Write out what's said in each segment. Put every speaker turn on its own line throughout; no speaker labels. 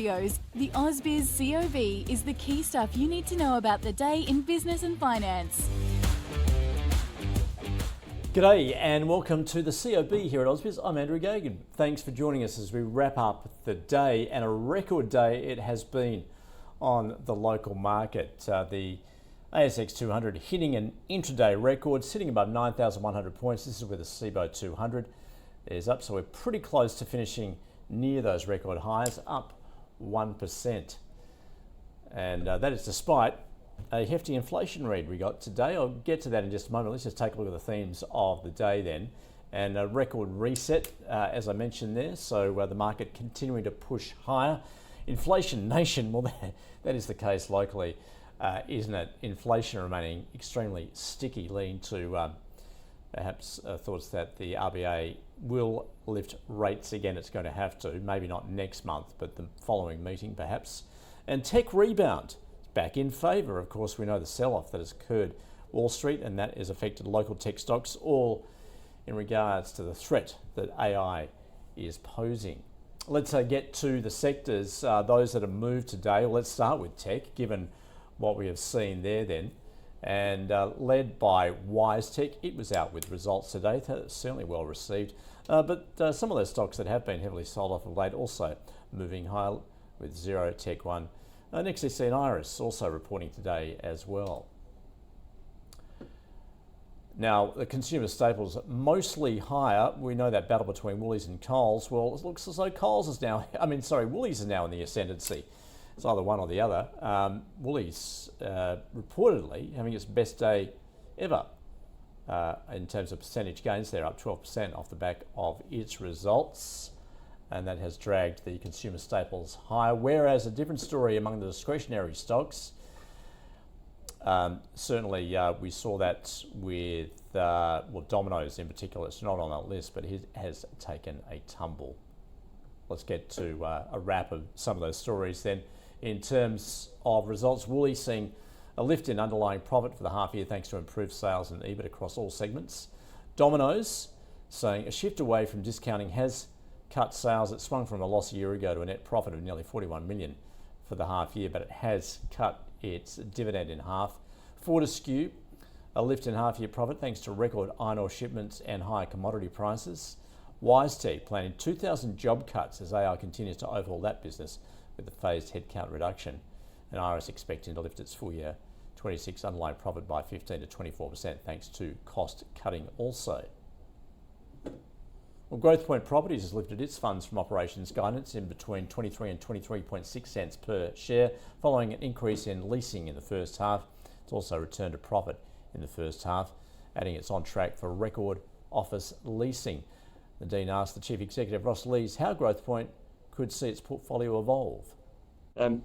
Studios, the AusBiz COB is the key stuff you need to know about the day in business and finance.
G'day and welcome to the COB here at AusBiz. I'm Andrew Gagan. Thanks for joining us as we wrap up the day, and a record day it has been on the local market. The ASX 200 hitting an intraday record, sitting above 9,100 points. This is where the CBO 200 is up, so we're pretty close to finishing near those record highs, up 1%. And that is despite a hefty inflation read we got today. I'll get to that in just a moment. Let's just take a look at the themes of the day then. And a record reset, as I mentioned there, so the market continuing to push higher. Inflation nation, well, that is the case locally, isn't it? Inflation remaining extremely sticky, leading to perhaps thoughts that the RBA will lift rates again. It's going to have to, maybe not next month, but the following meeting perhaps. And tech rebound, back in favour. Of course, we know the sell-off that has occurred Wall Street, and that has affected local tech stocks, all in regards to the threat that AI is posing. Let's get to the sectors, those that have moved today. Well, let's start with tech, given what we have seen there then. And led by WiseTech, it was out with results today. Certainly well received. But some of those stocks that have been heavily sold off of late also moving higher, with Xero, Tech One. Next, we see Iress also reporting today as well. Now, the consumer staples mostly higher. We know that battle between Woolies and Coles. Well, it looks as though Woolies is now in the ascendancy. It's either one or the other. Woolies reportedly having its best day ever in terms of percentage gains. They're up 12% off the back of its results, and that has dragged the consumer staples higher. Whereas a different story among the discretionary stocks. Certainly we saw that with Domino's in particular. It's not on that list, but it has taken a tumble. Let's get to a wrap of some of those stories then. In terms of results, Woolies seeing a lift in underlying profit for the half year thanks to improved sales and EBIT across all segments. Domino's saying a shift away from discounting has cut sales. It swung from a loss a year ago to a net profit of nearly 41 million for the half year, but it has cut its dividend in half. Fortescue, a lift in half year profit thanks to record iron ore shipments and higher commodity prices. WiseTech planning 2,000 job cuts as AI continues to overhaul that business with the phased headcount reduction. And Iress expecting to lift its full year 26 underlying profit by 15 to 24% thanks to cost cutting also. Well, Growthpoint Properties has lifted its funds from operations guidance in between 23 and 23.6 cents per share following an increase in leasing in the first half. It's also returned to profit in the first half, adding it's on track for record office leasing. The Dean asked the Chief Executive, Ross Lees, how Growthpoint could see its portfolio evolve.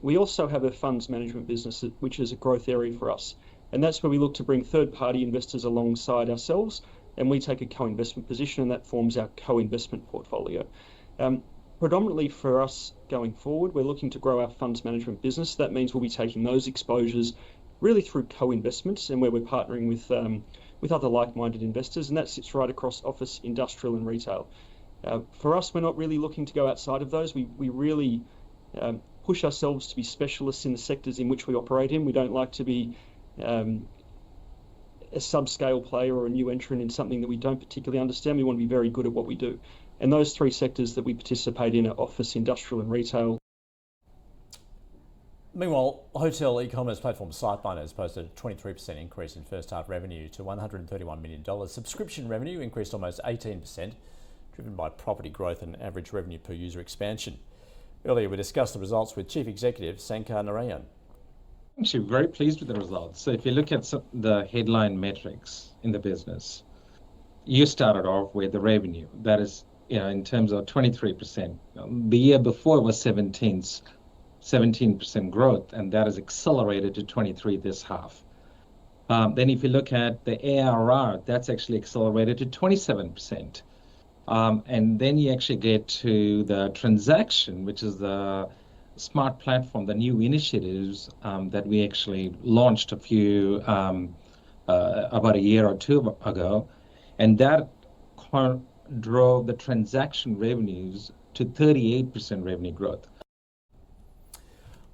We also have a funds management business, which is a growth area for us. And that's where we look to bring third-party investors alongside ourselves, and we take a co-investment position, and that forms our co-investment portfolio. Predominantly for us going forward, we're looking to grow our funds management business. That means we'll be taking those exposures really through co-investments, and where we're partnering with other like-minded investors, and that sits right across office, industrial and retail. For us, we're not really looking to go outside of those. We really push ourselves to be specialists in the sectors in which we operate in. We don't like to be a subscale player or a new entrant in something that we don't particularly understand. We want to be very good at what we do. And those three sectors that we participate in are office, industrial and retail.
Meanwhile, hotel e-commerce platform SiteMinder has posted a 23% increase in first half revenue to $131 million. Subscription revenue increased almost 18%, driven by property growth and average revenue per user expansion. Earlier, we discussed the results with Chief Executive Sankar Narayan.
Actually, very pleased with the results. So if you look at the headline metrics in the business, you started off with the revenue. That is, in terms of 23%. The year before was 17% growth, and that has accelerated to 23 this half. Then if you look at the ARR, that's actually accelerated to 27%. And then you actually get to the transaction, which is the smart platform, the new initiatives that we actually launched about a year or two ago, and that drove the transaction revenues to 38% revenue growth.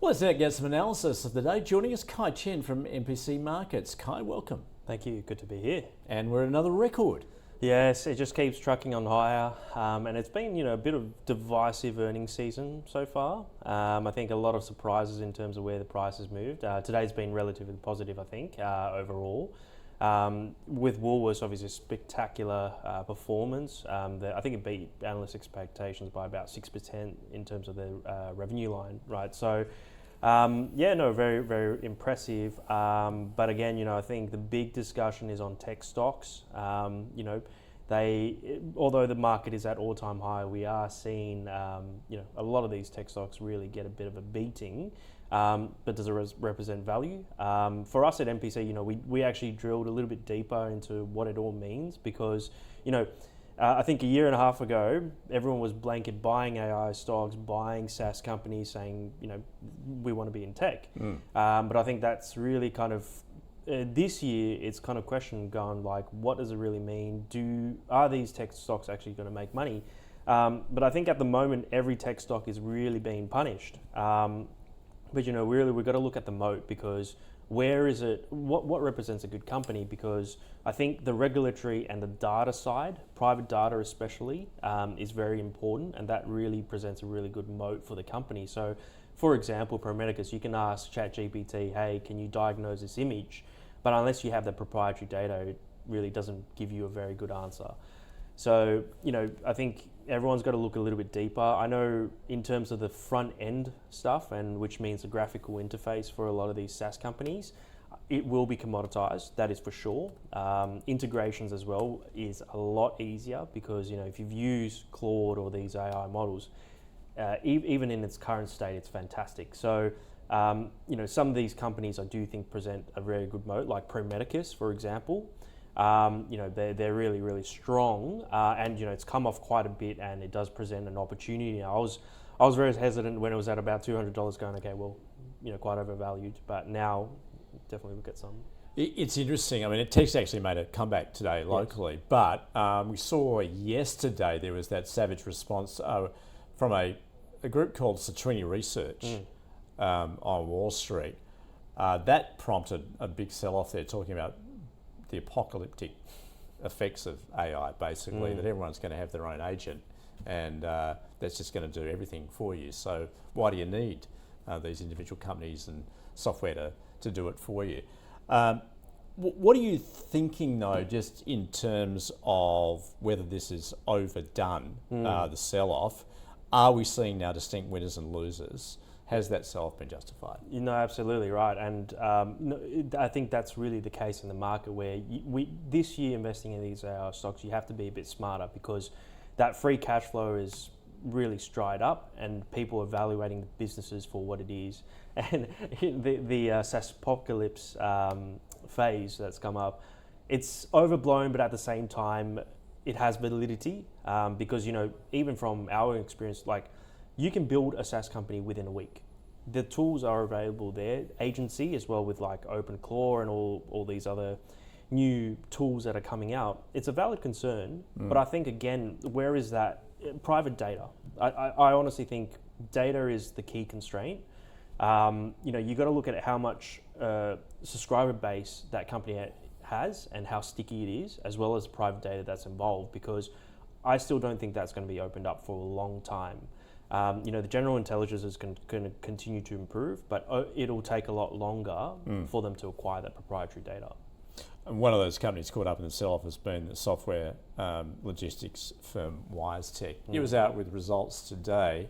Well, let's now get some analysis of the day. Joining us, Kai Chen from MPC Markets. Kai, welcome.
Thank you, good to be here.
And we're at another record.
Yes, it just keeps trucking on higher, and it's been a bit of divisive earnings season so far. I think a lot of surprises in terms of where the price has moved. Today's been relatively positive, I think, overall. With Woolworths, obviously spectacular performance. I think it beat analyst expectations by about 6% in terms of the revenue line, right? So, very, very impressive. But again, I think the big discussion is on tech stocks. Although the market is at all-time high, we are seeing, a lot of these tech stocks really get a bit of a beating. But does it represent value? For us at MPC, we actually drilled a little bit deeper into what it all means because, I think a year and a half ago, everyone was blanket buying AI stocks, buying SaaS companies, saying, we want to be in tech. But I think that's really kind of, this year, it's kind of question gone like, what does it really mean? Are these tech stocks actually going to make money? But I think at the moment, every tech stock is really being punished. But really we've got to look at the moat because where is it, what represents a good company? Because I think the regulatory and the data side, private data especially, is very important, and that really presents a really good moat for the company. So for example, Pro Medicus, you can ask ChatGPT, hey, can you diagnose this image? But unless you have the proprietary data, it really doesn't give you a very good answer. So, I think everyone's got to look a little bit deeper. I know in terms of the front end stuff, and which means the graphical interface for a lot of these SaaS companies, it will be commoditized, that is for sure. Integrations as well is a lot easier because, if you've used Claude or these AI models, even in its current state, it's fantastic. So, some of these companies I do think present a very good moat, like Pro Medicus, for example. They're really, really strong, and it's come off quite a bit, and it does present an opportunity. I was very hesitant when it was at about $200, going, okay, well, quite overvalued, but now definitely look at some.
It's interesting. I mean, Tech's actually made a comeback today locally, yes. But we saw yesterday there was that savage response from a group called Citrini Research on Wall Street. That prompted a big sell-off there, talking about the apocalyptic effects of AI, basically, that everyone's going to have their own agent and that's just going to do everything for you. So why do you need these individual companies and software to do it for you? What are you thinking, though, just in terms of whether this is overdone, the sell-off? Are we seeing now distinct winners and losers? Has that sell-off been justified?
Absolutely right, and I think that's really the case in the market where this year investing in these AI stocks, you have to be a bit smarter because that free cash flow is really dried up and people are evaluating the businesses for what it is. And the SaaS apocalypse phase that's come up, it's overblown, but at the same time, it has validity because, even from our experience, you can build a SaaS company within a week. The tools are available there, agency as well with OpenClaw and all these other new tools that are coming out. It's a valid concern, but I think again, where is that private data? I honestly think data is the key constraint. You got to look at how much subscriber base that company has and how sticky it is, as well as private data that's involved, because I still don't think that's going to be opened up for a long time. The general intelligence is going to continue to improve, but it'll take a lot longer for them to acquire that proprietary data.
And one of those companies caught up in the sell-off has been the software logistics firm WiseTech. It was out with results today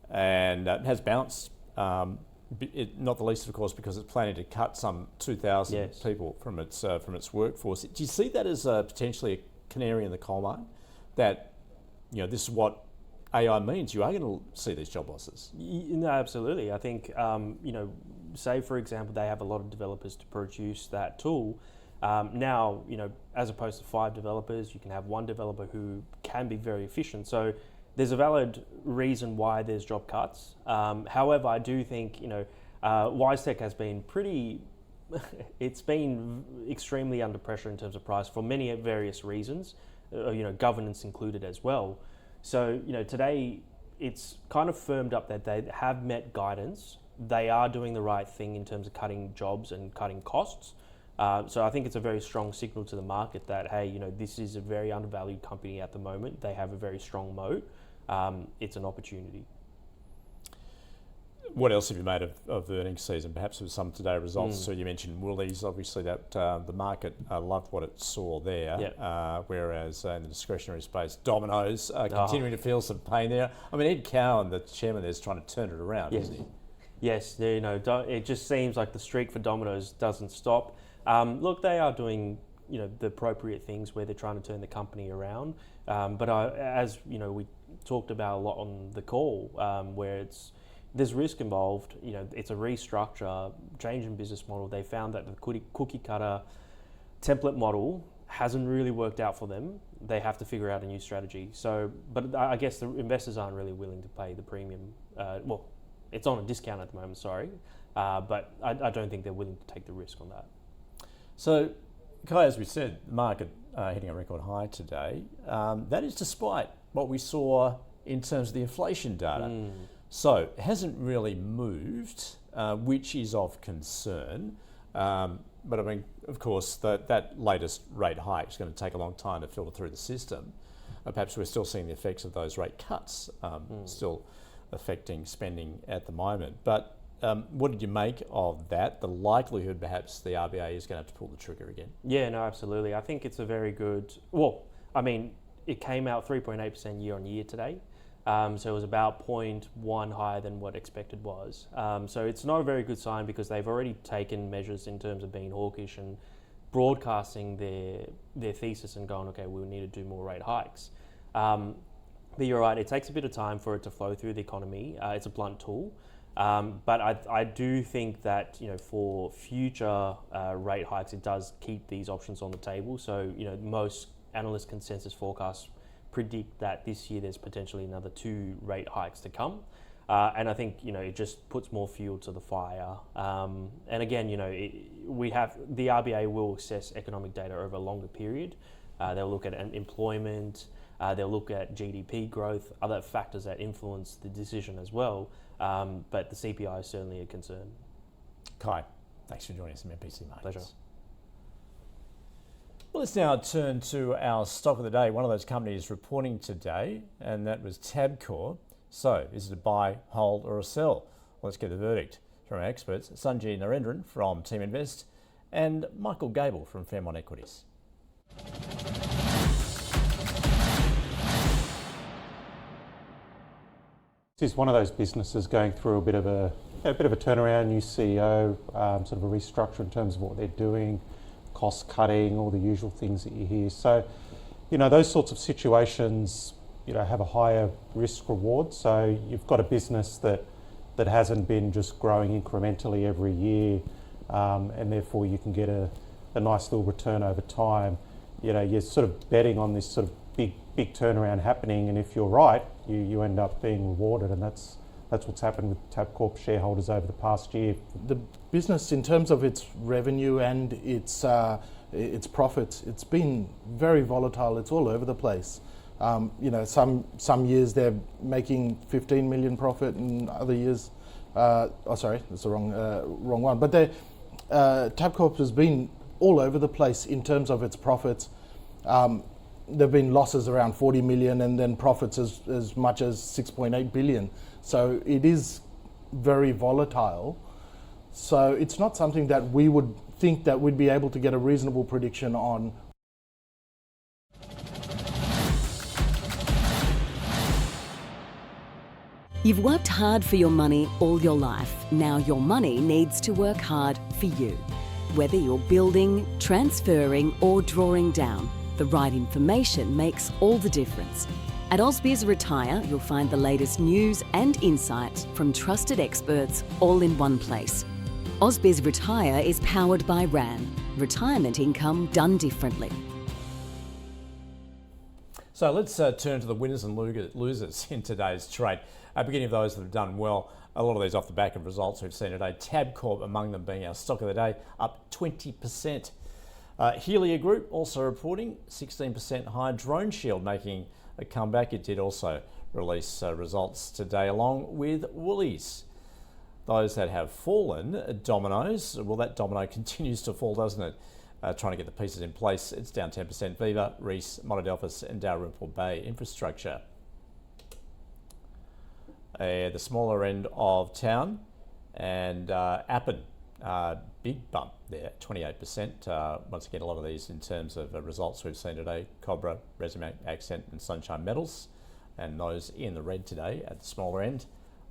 and has bounced, not the least, of course, because it's planning to cut some 2,000 people from its workforce. Do you see that as potentially a canary in the coal mine? That, this is what AI means, you are going to see these job losses.
No, absolutely. I think, say for example, they have a lot of developers to produce that tool. Now, as opposed to 5 developers, you can have 1 developer who can be very efficient. So there's a valid reason why there's job cuts. However, I do think, WiseTech has been it's been extremely under pressure in terms of price for many various reasons, governance included as well. So, today it's kind of firmed up that they have met guidance they are doing the right thing in terms of cutting jobs and cutting costs. So I think it's a very strong signal to the market that, hey, you know, this is a very undervalued company at the moment. They have a very strong moat. It's an opportunity.
What else have you made of the earnings season? Perhaps with some today results. So you mentioned Woolies, obviously that the market loved what it saw there, whereas in the discretionary space, Domino's continuing to feel some pain there. I mean, Ed Cowan, the chairman there, is trying to turn it around, isn't he?
Yes, you know, it just seems like the streak for Domino's doesn't stop. Look, they are doing, you know, the appropriate things where they're trying to turn the company around. But as you know, we talked about a lot on the call, where there's risk involved. You know, it's a restructure, change in business model. They found that the cookie cutter template model hasn't really worked out for them. They have to figure out a new strategy. So, but I guess the investors aren't really willing to pay the premium. Well, it's on a discount at the moment, sorry. But I don't think they're willing to take the risk on that.
So, Kai, as we said, the market hitting a record high today. That is despite what we saw in terms of the inflation data. So it hasn't really moved, which is of concern. But I mean, of course, that latest rate hike is going to take a long time to filter through the system. Perhaps we're still seeing the effects of those rate cuts still affecting spending at the moment. But what did you make of that? The likelihood perhaps the RBA is going to have to pull the trigger again?
Yeah, no, absolutely. I think it's a very good, well, I mean, it came out 3.8% year on year today. So it was about 0.1 higher than what expected was. So it's not a very good sign because they've already taken measures in terms of being hawkish and broadcasting their thesis and going, okay, we need to do more rate hikes. But you're right, it takes a bit of time for it to flow through the economy. It's a blunt tool. But I do think that, you know, for future rate hikes, it does keep these options on the table. So, you know, most analyst consensus forecasts predict that this year there's potentially another 2 rate hikes to come. And I think, you know, it just puts more fuel to the fire. And again, you know, the RBA will assess economic data over a longer period. They'll look at employment, they'll look at GDP growth, other factors that influence the decision as well. But the CPI is certainly a concern.
Kai, thanks for joining us in MPC Markets.
Pleasure.
Well, let's now turn to our stock of the day. One of those companies reporting today, and that was Tabcorp. So, is it a buy, hold, or a sell? Well, let's get the verdict from our experts, Sanjay Narendran from Team Invest and Michael Gable from Fairmont Equities.
This is one of those businesses going through a bit of a turnaround, new CEO, sort of a restructure in terms of what they're doing, cost cutting, all the usual things that you hear. So, you know, those sorts of situations, you know, have a higher risk reward. So you've got a business that hasn't been just growing incrementally every year, and therefore you can get a nice little return over time. You know, you're sort of betting on this sort of big turnaround happening, and if you're right, you end up being rewarded, and that's what's happened with Tabcorp shareholders over the past year.
The business, in terms of its revenue and its profits, it's been very volatile. It's all over the place. You know, some years they're making 15 million profit, and other years, sorry, that's the wrong one. But Tabcorp has been all over the place in terms of its profits. There've been losses around 40 million and then profits as much as 6.8 billion. So it is very volatile. So it's not something that we would think that we'd be able to get a reasonable prediction on.
You've worked hard for your money all your life. Now your money needs to work hard for you. Whether you're building, transferring or drawing down, the right information makes all the difference. At Ausbiz Retire, you'll find the latest news and insights from trusted experts all in one place. Ausbiz Retire is powered by RAN, retirement income done differently.
So let's turn to the winners and losers in today's trade. Beginning of those that have done well, a lot of these off the back of results we've seen today. Tabcorp among them being our stock of the day, up 20%. Helia Group also reporting 16% higher. Drone Shield making a comeback. It did also release results today along with Woolies. Those that have fallen, Domino's, well, that domino continues to fall, doesn't it? Trying to get the pieces in place. It's down 10%. Viva, Reece, Monadelphous and Dalrymple Bay Infrastructure. The smaller end of town, and Appen, big bump there, 28%. Once again, a lot of these in terms of results we've seen today: Cobra, Resume, Accent and Sunshine Metals, and those in the red today at the smaller end.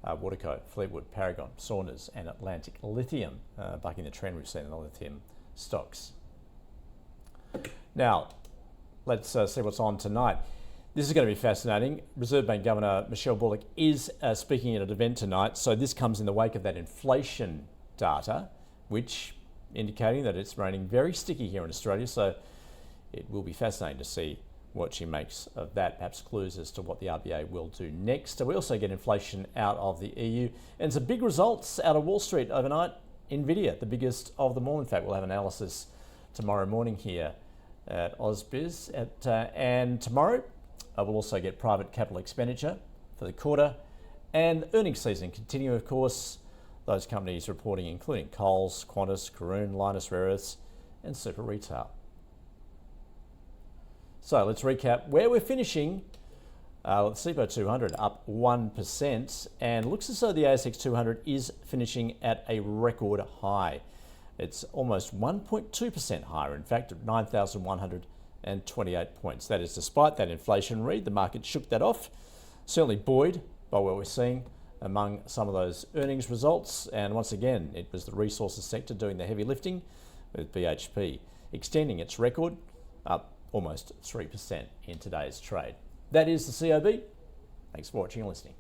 Waterco, Fleetwood, Paragon, Saunders and Atlantic Lithium, bucking the trend we've seen in the lithium stocks. Now, let's see what's on tonight. This is going to be fascinating. Reserve Bank Governor Michelle Bullock is speaking at an event tonight. So this comes in the wake of that inflation data, which indicating that it's raining very sticky here in Australia. So it will be fascinating to see what she makes of that, perhaps clues as to what the RBA will do next. We also get inflation out of the EU and some big results out of Wall Street overnight. Nvidia, the biggest of them all. In fact, we'll have analysis tomorrow morning here at AusBiz. And tomorrow, we'll also get private capital expenditure for the quarter and earnings season continue, of course. Those companies reporting including Coles, Qantas, Karoon, Lynas Rare Earths and Super Retail. So let's recap where we're finishing. CIPO 200 up 1% and looks as though the ASX 200 is finishing at a record high. It's almost 1.2% higher, in fact, at 9,128 points. That is despite that inflation read. The market shook that off, certainly buoyed by what we're seeing among some of those earnings results. And once again, it was the resources sector doing the heavy lifting, with BHP extending its record up almost 3% in today's trade. That is the COB. Thanks for watching and listening.